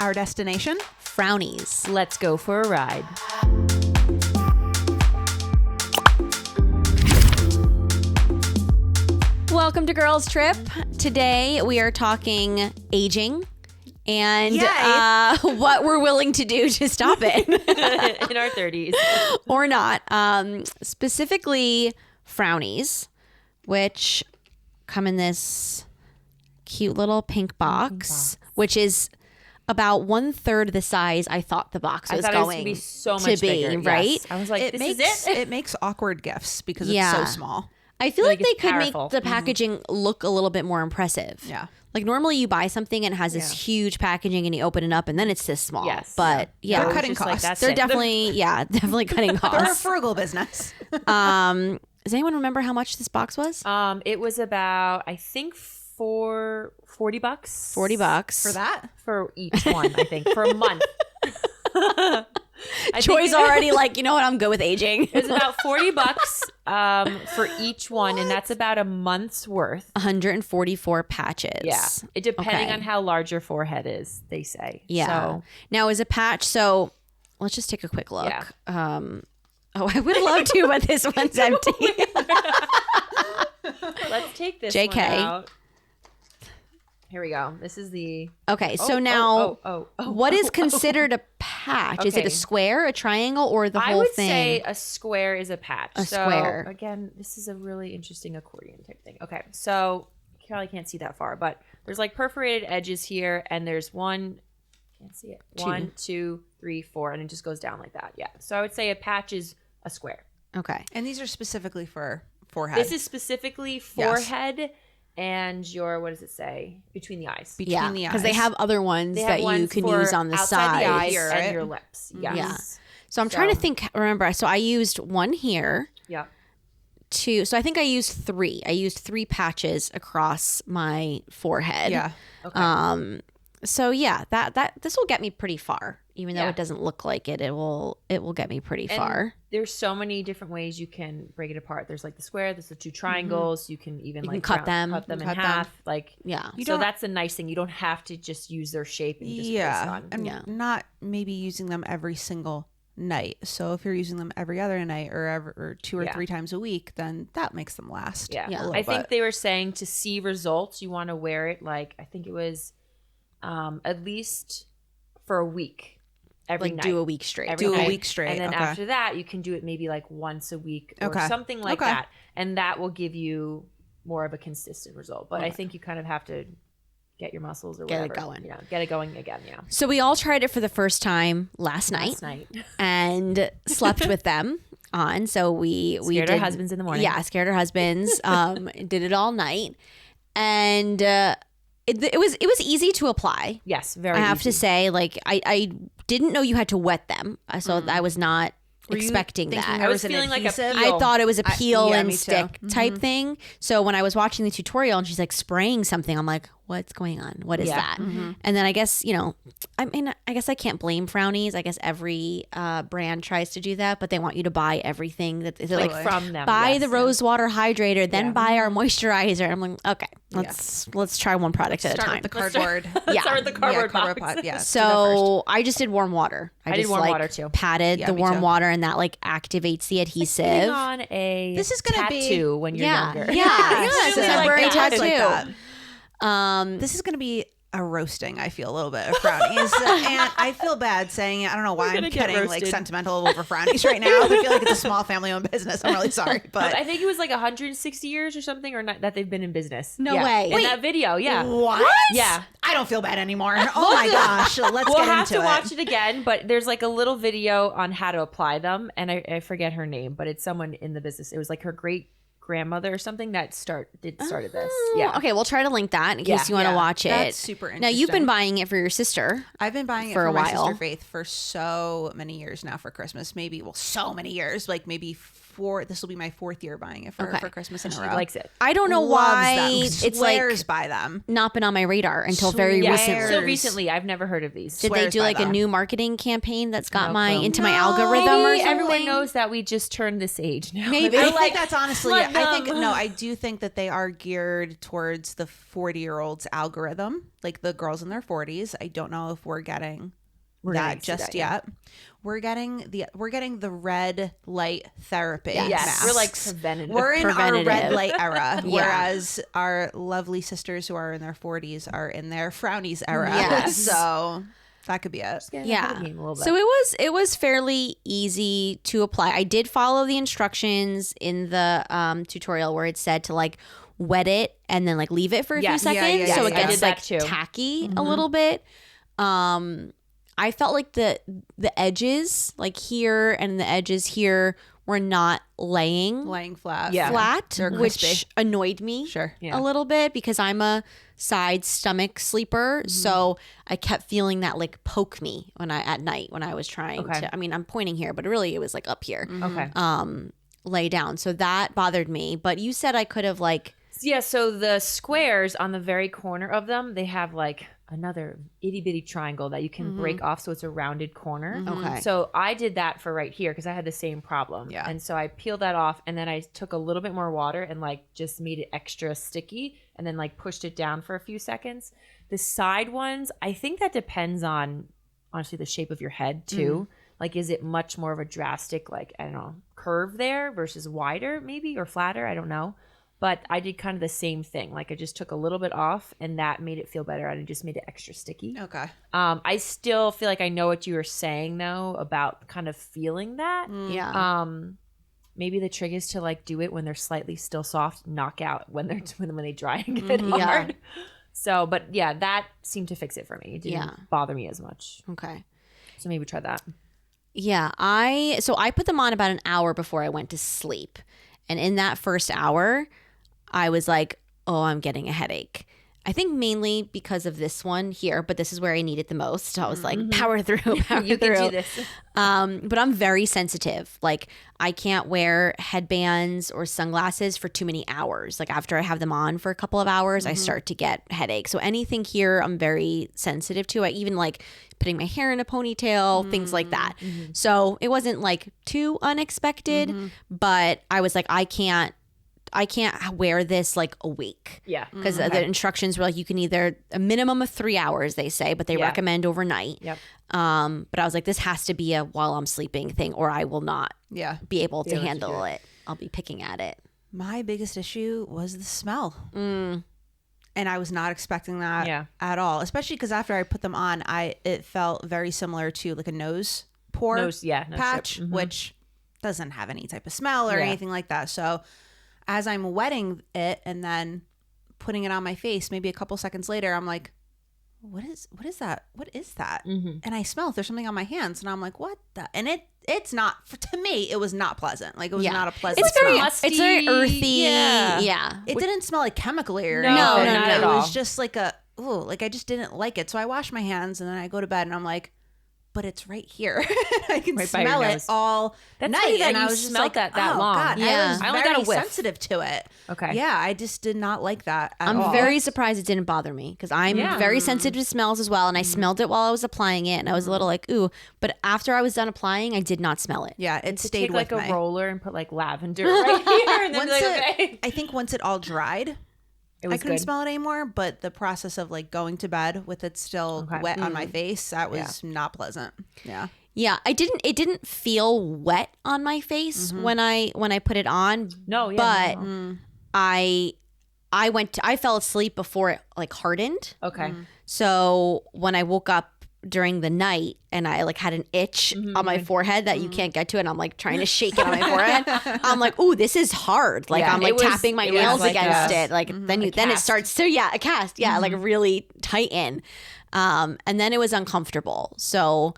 Our destination? Frownies. Let's go for a ride. Welcome to Girls Trip. Today we are talking aging and what we're willing to do to stop it. In our 30s. Or not. Specifically Frownies, which come in this cute little pink box, which is about 1/3 the size I thought the box was going to be so much bigger, right? Yes. I was like, this is it? It makes awkward gifts because it's so small. I feel like they it's could powerful. make the packaging look a little bit more impressive. Yeah. Like normally you buy something and it has this huge packaging and you open it up and then it's this small. Yes. But yeah. They're cutting costs. that's They're it. definitely cutting They're a costs. frugal business. Does anyone remember how much this box was? It was about, I think, $40. $40 For that? For each one, I think, for a month. Troy's already like, you know what? I'm good with aging. It was about $40 for each one, and that's about a month's worth. 144 patches. Yeah, depending Okay. on how large your forehead is, they say. Yeah. So, Now is a patch. So let's just take a quick look. Yeah. I would love to, but this one's empty. let's take this JK. one out. Here we go. This is the... Okay, so now what is oh. considered a patch? Is it a Okay. square, a triangle, or the I whole would thing? say a square is a patch. A So, square. Again, this is a really interesting accordion type thing. Okay, so you probably can't see that far, but there's like perforated edges here, and there's one, can't see it, 1, 2, 3, 4, and it just goes down like that. Yeah, so I would say a patch is a square. Okay. And these are specifically for forehead. This is specifically forehead and your, what does it say? Between the eyes. between the eyes. Because they have other ones They have that you ones can for use on the outside side. the eyes Here, and right? your lips. Yes. Yeah. So I'm trying to think, remember, so I used one here. Yeah. So I think I used 3. I used 3 patches across my forehead. Yeah. Okay. So yeah, that this will get me pretty far. Even though Yeah. it doesn't look like it, it will get me pretty And far. there's so many different ways you can break it apart. There's like the square, there's the 2 triangles. You can even You like can cut them. cut them in Cut them. half. Like, Yeah. so that's the nice thing. You don't have to just use their shape and just place it Yeah. on. And not maybe using them every single night. So if you're using them every other night or 2 or 3 times a week, then that makes them last. Yeah. a little I think bit. they were saying to see results, you want to wear it like, I think it was at least for a week. Every Like night. do a week straight. Every Do a night. week straight, And then okay. after that, you can do it maybe like once a week or Okay. something like Okay. that. And that will give you more of a consistent result. But I think you kind of have to get your muscles or Get it whatever. going. You know, get it going again. Yeah. So we all tried it for the first time last night. And slept with them on. So we Scared did, our husbands in the morning. Yeah, scared our husbands. Did it all night, and it was easy to apply. Yes, very I have to easy. say, like I didn't know you had to wet them, so I was not Were you expecting thinking that. there I was an feeling like a adhesive? peel. I thought it was a peel yeah, and me too. stick type thing. So when I was watching the tutorial and she's like spraying something, I'm like, what's going on? What is Yeah. that? And then I guess, I mean, I guess I can't blame Frownies. I guess every brand tries to do that, but they want you to buy everything that they're like, from them. buy yes, the yeah. rose water hydrator, then buy our moisturizer. I'm like, okay, let's try one product at a Start time. with the cardboard. Yeah. Start with the cardboard box. pot. Yeah. So I just did warm water. I did just warm water, too. Patted the me warm too. water and that like activates the adhesive. Putting on a This is gonna be- tattoo when you're younger. Yeah, Yes. it's a temporary It tattoo. looks like that. This is going to be a roasting, I feel, a little bit of Frownies. And I feel bad saying it. I don't know why I'm gonna get getting like roasted. sentimental over Frownies right now. I feel like it's a small family-owned business. I'm really sorry. But I think it was like 160 years or something, or not, that they've been in business. No Yeah. way. In Wait. that video, yeah. what? Yeah. I don't feel bad anymore. Oh my gosh. Let's We'll get have into to it. watch it again, but there's like a little video on how to apply them, and I forget her name, but it's someone in the business. It was like her great grandmother or something that started this. Yeah. Okay, we'll try to link that in case you want to Yeah, watch it. that's super Now you've been interesting. buying it for your sister. I've been buying it for for a my while. sister Faith for so many years now for Christmas. So many years, like maybe this will be my 4th year buying it for Christmas in a She row. likes it. I don't know Loves why them. it's Swears like by them. not been on my radar until very Swears. recently. So recently, I've never heard of these. Did they Swears do by like a them. new marketing campaign that's got No clue. into my algorithm or Maybe something? everyone knows that we just turned this age now. Maybe. I think that's honestly flood it. I think them. I do think that they are geared towards the 40-year-olds algorithm, like the girls in their 40s. I don't know if we're getting that just yet. We're getting the red light therapy. Yes, masks. we're like preventative. We're in our red Preventative. light era, Yeah. whereas our lovely sisters who are in their 40s are in their Frownies era. Yes. So that could be it. Yeah. A little bit. So it was fairly easy to apply. I did follow the instructions in the tutorial where it said to like wet it and then like leave it for a few Yes. seconds Yeah, so yeah, it yeah. I gets did that like too. tacky a little bit. I felt like the edges like here and the edges here were not laying flat. Yeah. flat, They're which crispy. annoyed me Sure. Yeah. a little bit because I'm a side stomach sleeper. So I kept feeling that like poke me at night when I was trying Okay. to, I mean, I'm pointing here, but really it was like up here, Okay. lay down. So that bothered me. But you said I could have like, Yeah, so the squares on the very corner of them, they have like another itty bitty triangle that you can break off so it's a rounded corner. Okay. So I did that for right here because I had the same problem. Yeah. And so I peeled that off and then I took a little bit more water and like just made it extra sticky and then like pushed it down for a few seconds. The side ones, I think that depends on honestly the shape of your head too. Like, is it much more of a drastic, like, I don't know, curve there versus wider maybe or flatter? I don't know. But I did kind of the same thing. Like I just took a little bit off and that made it feel better. And it just made it extra sticky. Okay. I still feel like I know what you were saying though about kind of feeling that. yeah. Maybe the trick is to like do it when they're slightly still soft, knock out when they dry and get hard. So, but yeah, that seemed to fix it for me. It didn't bother me as much. Okay. So maybe try that. Yeah. I put them on about an hour before I went to sleep. And in that first hour, I was like, oh, I'm getting a headache. I think mainly because of this one here, but this is where I need it the most. So I was like, power through, power You through. can do this. But I'm very sensitive. Like I can't wear headbands or sunglasses for too many hours. Like after I have them on for a couple of hours, I start to get headaches. So anything here, I'm very sensitive to. I even like putting my hair in a ponytail, things like that. So it wasn't like too unexpected, but I was like, I can't wear this like a week. Yeah. Because the instructions were like, you can either a minimum of 3 hours, they say, but they recommend overnight. Yep. But I was like, this has to be a while I'm sleeping thing, or I will not Yeah. be able to able to handle do it. I'll be picking at it. My biggest issue was the smell. And I was not expecting that at all, especially because after I put them on, it felt very similar to like a nose pore patch, which doesn't have any type of smell or anything like that. So as I'm wetting it and then putting it on my face, maybe a couple seconds later, I'm like, what is that? What is that? And I smell if there's something on my hands, and I'm like, what the? And it's not, to me, it was not pleasant. Like it was not a pleasant It's very, smell. it's very earthy. Yeah. Yeah. It didn't smell like chemically or No, anything. not at It was all. just like like I just didn't like it. So I wash my hands and then I go to bed and I'm like, but it's right here. I can Right by your smell it nose. all That's night. funny that and I you was just smelled like, that oh, long. God, Yeah. I was I only very got a whiff. sensitive to it. Okay. Yeah, I just did not like that at I'm all. very surprised it didn't bother me because I'm very sensitive to smells as well. And I smelled it while I was applying it. And I was a little like, ooh. But after I was done applying, I did not smell it. Yeah, it To stayed take with like me. a roller and put like lavender right here and then be Once like, okay. I think once it all dried, It I was couldn't good. smell it anymore. But the process of like going to bed with it still wet on my face, that was not pleasant. Yeah. Yeah, it didn't feel wet on my face when I put it on. No, yeah. But no. I fell asleep before it like hardened. Okay. So when I woke up during the night and I like had an itch on my forehead that you can't get to, and I'm like trying to shake it on my forehead. I'm like, ooh, this is hard. Like Yeah, I'm like it was- tapping my it was nails like against a- it. Like then it cast. starts to a cast. Yeah, like really tighten. And then it was uncomfortable. So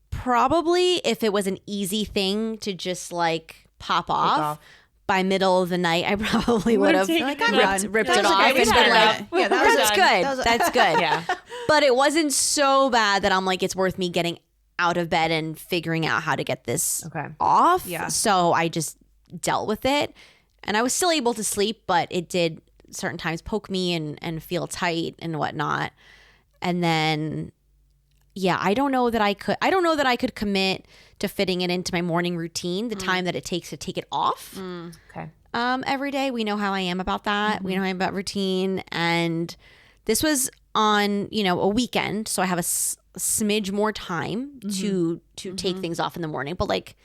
probably if it was an easy thing to just like pop off. By middle of the night, I probably would have taken Like, I'm ripped done. it That was off a and great been like, experiment. Yeah, that was that's done. good. That's good. Yeah. But it wasn't so bad that I'm like, it's worth me getting out of bed and figuring out how to get this Okay. off. Yeah. So I just dealt with it. And I was still able to sleep, but it did certain times poke me and feel tight and whatnot. And then, yeah, I don't know that I could commit to fitting it into my morning routine, the time that it takes to take it off. Okay. Every day. We know how I am about that. We know how I am about routine. And this was on, a weekend. So I have a smidge more time to take things off in the morning. But like,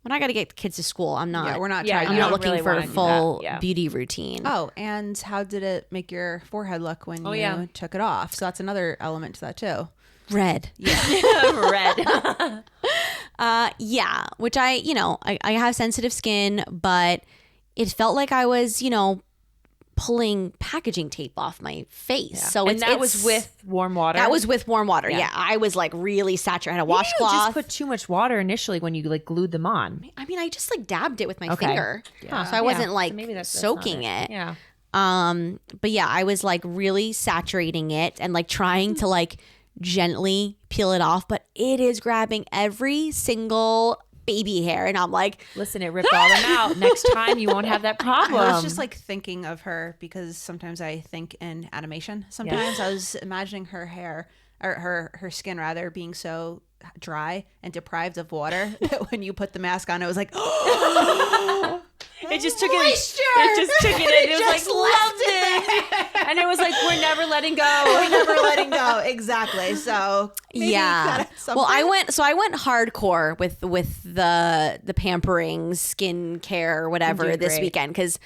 when I got to get the kids to school, I'm not. Yeah, we're not. I'm not looking for a full beauty routine. Oh, and how did it make your forehead look when you took it off? So that's another element to that too. Red. Yeah. Red. Yeah, which I have sensitive skin, but it felt like I was, pulling packaging tape off my face. Yeah. So that was with warm water? That was with warm water, yeah. I was like really saturated. I had a washcloth. You just put too much water initially when you like glued them on. I mean, I just like dabbed it with my finger. Yeah. So I wasn't like so maybe that's soaking it. Yeah. But yeah, I was like really saturating it and like trying to like gently peel it off, but it is grabbing every single baby hair, and I'm like, listen, it ripped all them out. Next time you won't have that problem. I was just like thinking of her because sometimes I think in animation. Sometimes I was imagining her hair or her skin rather being so dry and deprived of water that when you put the mask on, it was like, it just took moisture. It just took it in. It was like loved it, and it was like we're never letting go. We're never letting go. Exactly. So yeah. Well, I went hardcore with the pampering, skin care, whatever this weekend because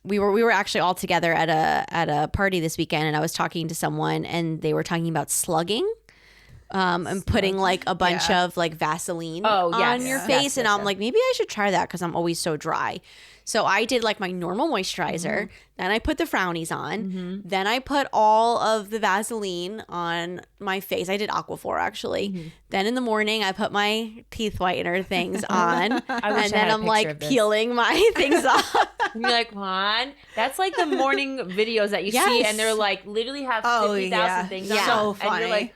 we were actually all together at a party this weekend, and I was talking to someone, and they were talking about slugging. And putting like a bunch of like Vaseline on your face. And I'm like, maybe I should try that because I'm always so dry. So I did like my normal moisturizer. Then I put the Frownies on. Then I put all of the Vaseline on my face. I did Aquaphor actually. Then in the morning, I put my teeth whitener things on. And then I'm like peeling my things off. And you're like, Juan, that's like the morning videos that you see. And they're like literally have 50,000 things on. So funny. And you're like,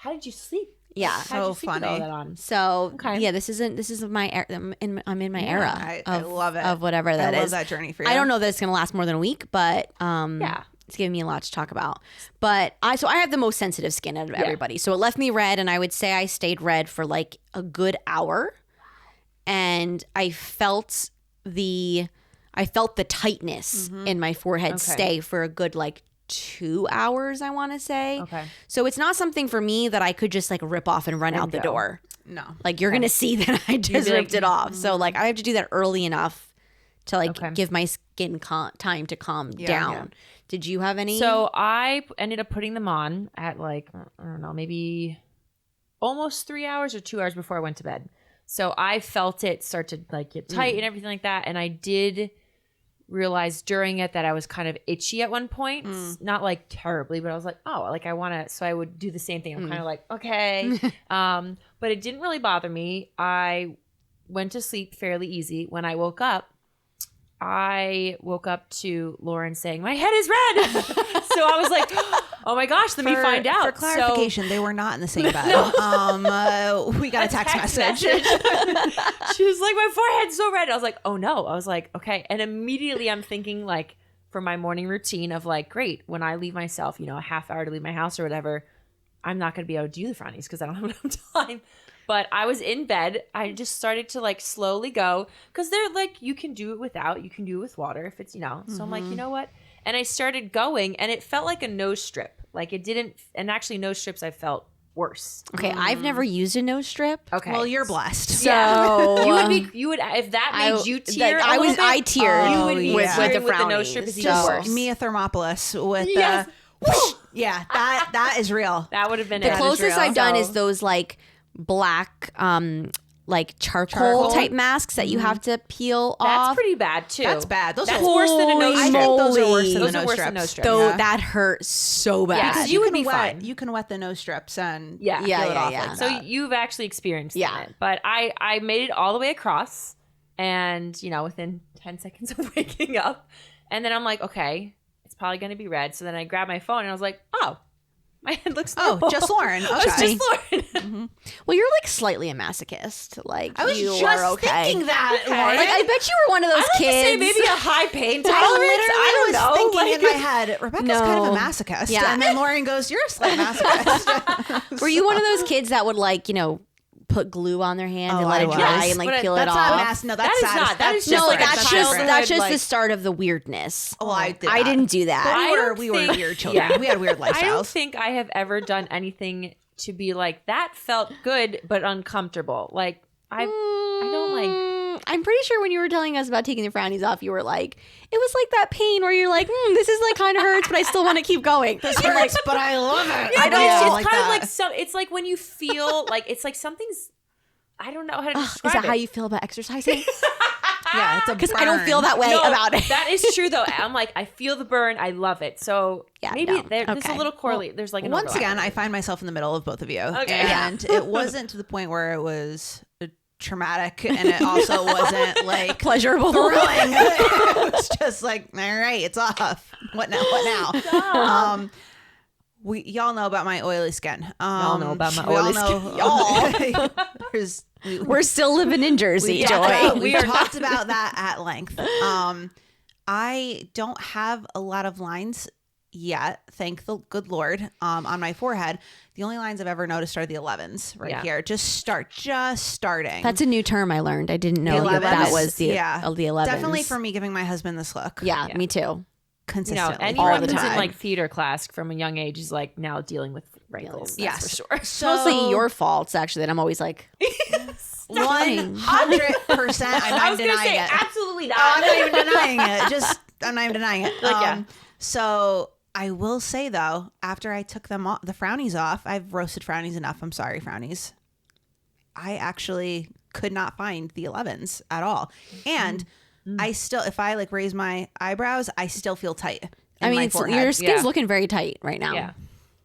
how did you sleep? Yeah, so funny. All that on? So yeah, this is my I'm in my era. I love it of whatever that is. I love that journey for you. I don't know that it's gonna last more than a week, but it's giving me a lot to talk about. But I have the most sensitive skin out of everybody, so it left me red, and I would say I stayed red for like a good hour, and I felt the tightness in my forehead stay for a good like 2 hours, I want to say. Okay. So it's not something for me that I could just like rip off and run out the door. No. Like you're going to see that I just ripped it off. So like I have to do that early enough to like give my skin time to calm down. Yeah. Did you have any? So I ended up putting them on at like, I don't know, maybe almost 3 hours or 2 hours before I went to bed. So I felt it start to like get tight and everything like that. And I did realized during it that I was kind of itchy at one point, not like terribly, but I was like, oh, like I want to, so I would do the same thing. I'm kind of like, okay. But it didn't really bother me. I went to sleep fairly easy. When I woke up to Lauren saying, my head is red. So I was like, oh my gosh, let me find out. For clarification, they were not in the same bed. We got a text message. She was like, my forehead's so red. I was like, oh no. I was like, okay. And immediately I'm thinking like for my morning routine of like, great, when I leave myself, a half hour to leave my house or whatever, I'm not going to be able to do the Frownies because I don't have enough time. But I was in bed. I just started to like slowly go because they're like, you can do it without, you can do it with water if it's, So I'm like, you know what? And I started going and it felt like a nose strip. Like it didn't, and actually nose strips I felt worse. Okay, I've never used a nose strip. Okay. Well, you're blessed. So you would if that made you tear I teared with the nose strip is even worse. Mia Thermopolis with yeah, that is real. That would have been the closest I've done is those like black like charcoal type masks that you have to peel off. That's pretty bad too. That's bad. That's worse than a nose strip. I think those are worse than the nose strips. Though that hurt so bad. Yeah, because you would be fine. You can wet the nose strips and peel it off like so that. You've actually experienced it. But I made it all the way across and, within 10 seconds of waking up. And then I'm like, okay, it's probably going to be red. So then I grabbed my phone and I was like, oh, my head looks normal. Oh, just Lauren. Okay. It's just Lauren. Well, you're like slightly a masochist. Like I was you just are okay. thinking that. Lauren. Like I bet you were one of those kids. Say maybe a high pain tolerance. I don't know. Thinking in my head, Rebecca's kind of a masochist. Yeah. And then Lauren goes, "You're a slight masochist." Were you one of those kids that would like, put glue on their hand and let it dry and like peel it off? No, that's not. That is just No, like that's just the start of the weirdness. Oh, I didn't do that. We were weird children. Yeah. We had weird lifestyles. I don't think I have ever done anything to be like that felt good but uncomfortable. Like I don't like. I'm pretty sure when you were telling us about taking the Frownies off, you were like, it was like that pain where you're like, this is like kind of hurts, but I still want to keep going. This hurts, but I love it. Yeah, I don't. It's kind of like it's like when you feel like it's like something's. I don't know how to describe it. Is that how you feel about exercising? Yeah, it's a because I don't feel that way about it. That is true though. I'm like, I feel the burn. I love it. So maybe there's a little correlate. There's like an once overlap. again, I find myself in the middle of both of you, and it wasn't to the point where it was traumatic, and it also wasn't like pleasurable, thrilling. It was just like, all right, it's off. What now? Y'all know about my oily skin. Y'all know about my oily skin. Y'all. We're still living in Jersey, Joy. We talked about that at length. I don't have a lot of lines yet, thank the good Lord, on my forehead. The only lines I've ever noticed are the 11s here. Just starting. That's a new term I learned. I didn't know that was the 11s. Definitely for me giving my husband this look. Yeah, me too. Consistently. Anyone who's in like theater class from a young age is like now dealing with wrinkles. Yes, for sure. So, mostly your faults, actually, that I'm always like 100%. I'm not denying it. Absolutely not. I'm not even denying it. I'm not even denying it. So I will say though, after I took them off, the Frownies off, I've roasted Frownies enough. I'm sorry, Frownies. I actually could not find the 11s at all, and. I still, if I like raise my eyebrows, I still feel tight. Your skin's looking very tight right now. Yeah,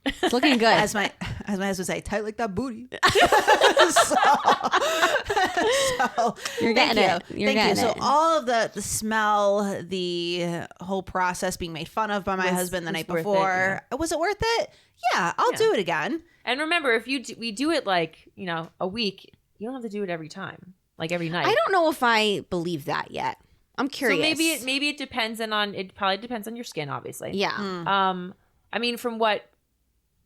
it's looking good. As my husband would say, tight like that booty. so you're getting it. You're getting it. So all of the smell, the whole process, being made fun of by my husband the night before, was it worth it? Yeah, I'll do it again. And remember, if we do it like a week, you don't have to do it every time, like every night. I don't know if I believe that yet. I'm curious. So maybe it depends it probably depends on your skin, obviously. Yeah. I mean, from what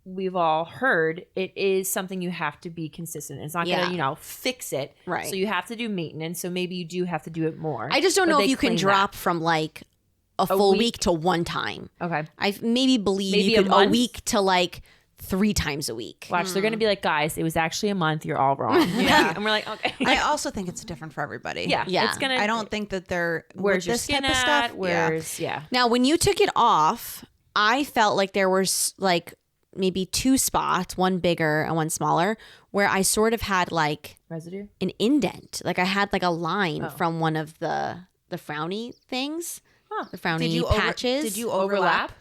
we've all heard, it is something you have to be consistent. It's not gonna, fix it. Right. So you have to do maintenance. So maybe you do have to do it more. I just don't know if you can drop from like a full week to one time. Okay. I maybe believe you could a week to like 3 times a week. Watch, they're going to be like, guys, it was actually a month. You're all wrong. Yeah. And we're like, okay. I also think it's different for everybody. Yeah. It's gonna. I don't think that they're. Where's your skin at? Stuff, Now, when you took it off, I felt like there was like maybe 2 spots, one bigger and one smaller, where I sort of had like residue, an indent. Like I had like a line from one of the Frownie things. The Frownie patches. Did you overlap?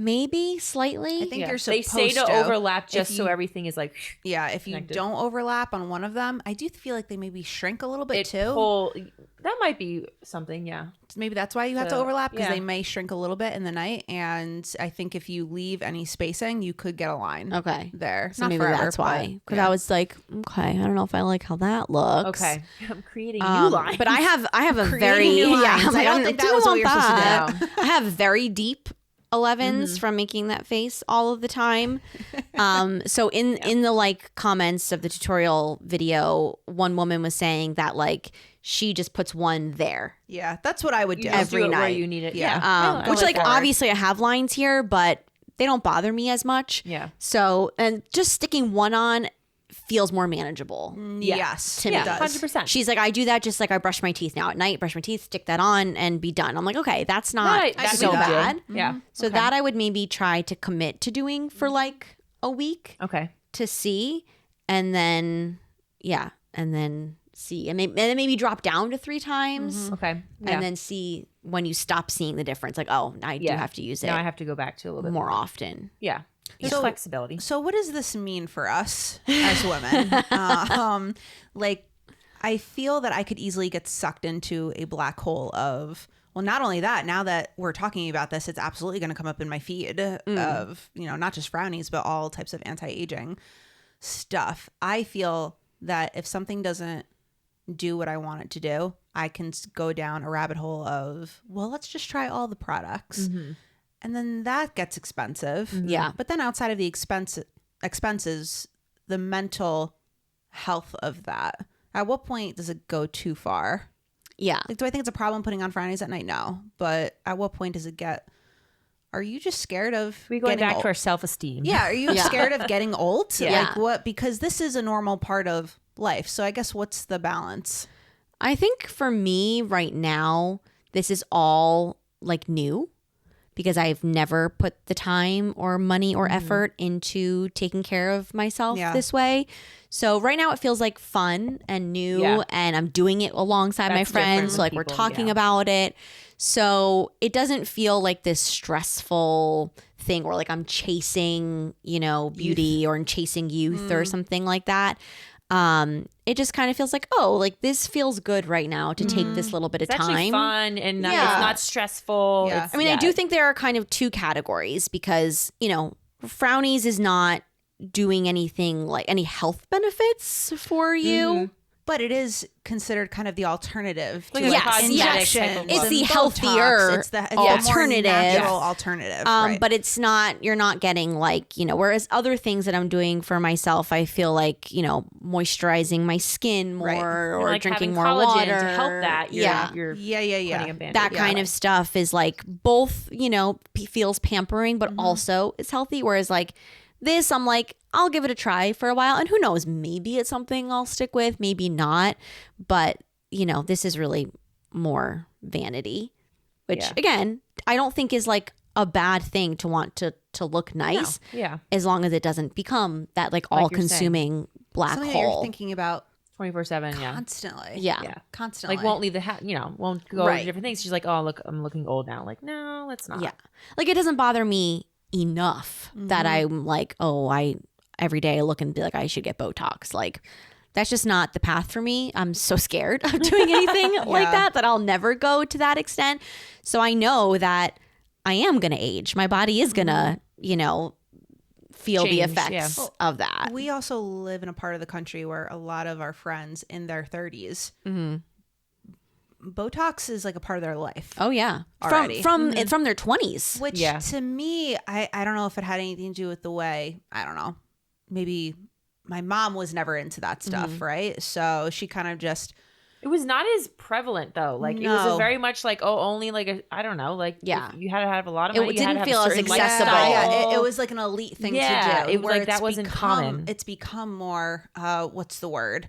Maybe slightly. I think you're supposed They say to overlap just so everything is like if you connected. don't overlap on one of them, I do feel like they maybe shrink a little bit too. That might be something, yeah. Maybe that's why you have to overlap, because they may shrink a little bit in the night. And I think if you leave any spacing, you could get a line. There. So maybe that's why. Because I was like, okay, I don't know if I like how that looks. Okay, I'm creating new lines. But I have a very I don't think that was what you're supposed to do. I have very deep 11s from making that face all of the time. So in the like comments of the tutorial video, one woman was saying that like she just puts one there. Yeah, that's what I would do every night where you need it. Which like obviously I have lines here, but they don't bother me as much. Yeah. So and just sticking one on feels more manageable. Yes, to me. 100%. She's like, I do that just like I brush my teeth now at night, brush my teeth, stick that on and be done. I'm like, okay, that's not so bad. Yeah. So that I would maybe try to commit to doing for like a week. Okay. To see. And then, and then see. And then maybe drop down to 3 times. Okay. Yeah. And then see when you stop seeing the difference. Like, oh, I do have to use it. Now I have to go back to a little bit more often. Yeah. There's flexibility. So what does this mean for us as women? Like, I feel that I could easily get sucked into a black hole of, well, not only that, now that we're talking about this, it's absolutely going to come up in my feed of, not just Frownies, but all types of anti-aging. stuff. I feel that if something doesn't do what I want it to do, I can go down a rabbit hole of, well, let's just try all the products. Mm-hmm. And then that gets expensive. Mm-hmm. Yeah. But then outside of the expenses, the mental health of that, at what point does it go too far? Yeah. Like, do I think it's a problem putting on Frownies at night? No. But at what point does it get... Are you just scared of we going back to our self-esteem? Yeah. Are you scared of getting old? Yeah. Like what? Because this is a normal part of life. So I guess what's the balance? I think for me right now, this is all like new because I've never put the time or money or effort into taking care of myself this way. So right now it feels like fun and new and I'm doing it alongside my friends. So like we're talking about it. So it doesn't feel like this stressful thing where like I'm chasing, you know, beauty or I'm chasing youth or something like that. It just kind of feels like, oh, like this feels good right now to take this little bit of time. It's actually fun and it's not stressful. Yeah. I mean, I do think there are kind of two categories because, you know, Frownies is not doing anything like any health benefits for you. But it is considered kind of the alternative to injection. It's the healthier it's the alternative. More natural alternative. Right. But it's not, you're not getting like, you know, whereas other things that I'm doing for myself, I feel like, you know, moisturizing my skin more or like drinking more collagen water. to help that. You're That kind of stuff is like both, you know, feels pampering, but also is healthy. Whereas like this, I'm like, I'll give it a try for a while. And who knows, maybe it's something I'll stick with, maybe not. But, you know, this is really more vanity, which again, I don't think is like a bad thing to want to look nice. No. Yeah. As long as it doesn't become that like all consuming black something hole. That you're thinking about 24/7, constantly. Yeah. Constantly. Like won't leave the house, you know, won't go to different things. She's like, oh, look, I'm looking old now. Like, no, let's not. Yeah. Like it doesn't bother me enough that I'm like, oh, I every day I look and be like, I should get Botox. Like that's just not the path for me. I'm so scared of doing anything like that I'll never go to that extent. So I know that I am going to age. My body is going to, you know, feel the effects of that. We also live in a part of the country where a lot of our friends in their 30s, Botox is like a part of their life. Oh yeah, already. from their 20s. Which to me, I don't know if it had anything to do with the way, I don't know, maybe my mom was never into that stuff, right? So she kind of just... It was not as prevalent though. Like it was very much like, oh, only like I don't know, like you had to have a lot of money. It didn't feel as accessible. It was like an elite thing to do. It was like that wasn't common. It's become more. What's the word?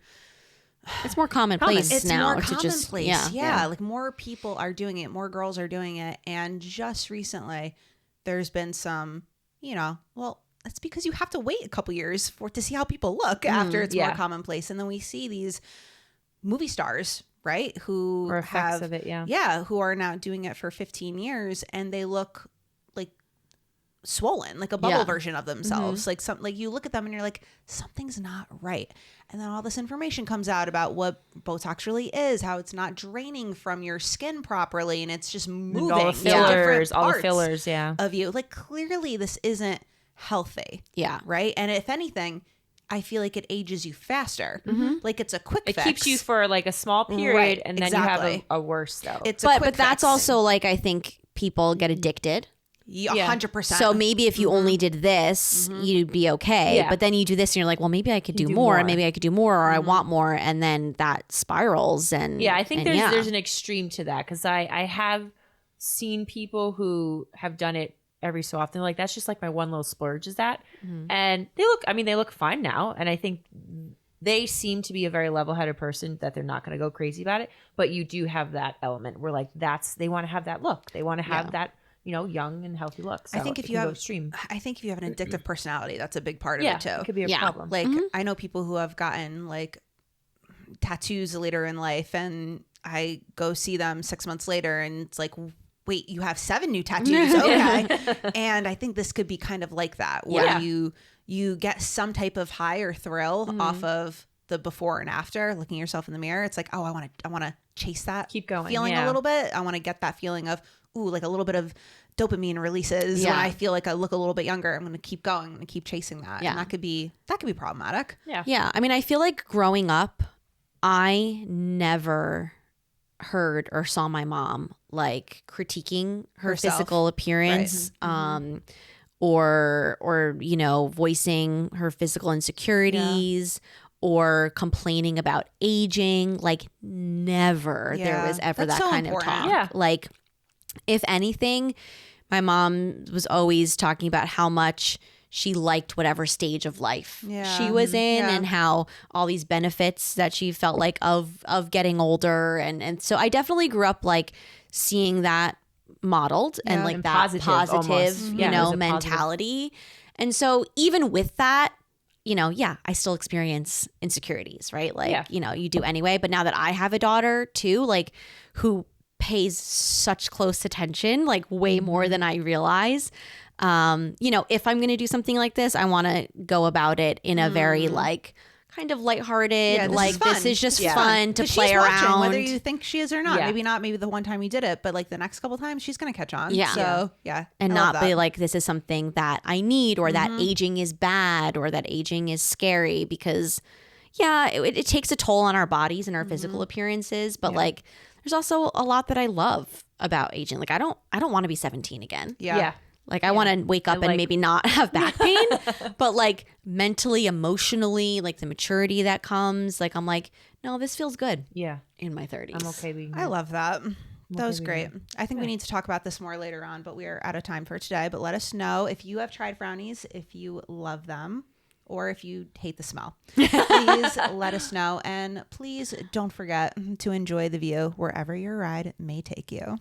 It's more commonplace it's now. More to commonplace. Just, Like more people are doing it. More girls are doing it. And just recently, there's been some, you know, well, that's because you have to wait a couple years to see how people look after it's more commonplace. And then we see these movie stars, right? Who or effects of it, who are now doing it for 15 years and they look like swollen, like a bubble version of themselves. Like you look at them and you're like, something's not right. And then all this information comes out about what Botox really is, how it's not draining from your skin properly, and it's just moving all the fillers, of you. Like clearly this isn't healthy. Yeah. Right. And if anything, I feel like it ages you faster. Like it's a quick fix. It keeps you for like a small period and then you have a worse though. But that's also like, I think people get addicted. 100%. So maybe if you only did this, you'd be okay. Yeah. But then you do this and you're like, well, maybe I could do more, and maybe I could do more, or I want more. And then that spirals. And I think there's an extreme to that because I have seen people who have done it every so often. Like, that's just like my one little splurge is that. And they look fine now. And I think they seem to be a very level-headed person that they're not going to go crazy about it. But you do have that element where like they want to have that look. They want to have that, you know, young and healthy look. So I think if you have an addictive personality, that's a big part of it too. It could be a problem. Like I know people who have gotten like tattoos later in life, and I go see them 6 months later, and it's like, wait, you have 7 new tattoos, okay? And I think this could be kind of like that, where you get some type of high or thrill off of the before and after, looking at yourself in the mirror, it's like, oh, I want to chase that keep going feeling a little bit. I want to get that feeling of, ooh, like a little bit of dopamine releases when I feel like I look a little bit younger. I'm going to keep going. I'm going to keep chasing that. And that could be problematic. Yeah. I mean, I feel like growing up, I never heard or saw my mom like critiquing her Herself. Physical appearance, or you know, voicing her physical insecurities. Or complaining about aging. Like never there was ever that kind of talk. Yeah. Like if anything, my mom was always talking about how much she liked whatever stage of life she was in and how all these benefits that she felt like of getting older. And so I definitely grew up like seeing that modeled and like and that positive you know, mentality. And so even with that, you know, I still experience insecurities, right? Like, you know, you do anyway. But now that I have a daughter too, like who pays such close attention, like way more than I realize. You know, if I'm going to do something like this, I want to go about it in a very like kind of lighthearted, like this is just fun to play around. Whether you think she is or not. Maybe the one time you did it, but like the next couple times she's going to catch on. So and not be like, this is something that I need, or that aging is bad, or that aging is scary, because it takes a toll on our bodies and our physical appearances. But like, there's also a lot that I love about aging. Like I don't want to be 17 again. Like I want to wake up and maybe not have back pain, but like mentally, emotionally, like the maturity that comes, like I'm like, no, this feels good. In my 30s. I'm okay being I love that. That was great. I think we need to talk about this more later on, but we are out of time for today. But let us know if you have tried Frownies, if you love them, or if you hate the smell. Please let us know. And please don't forget to enjoy the view wherever your ride may take you.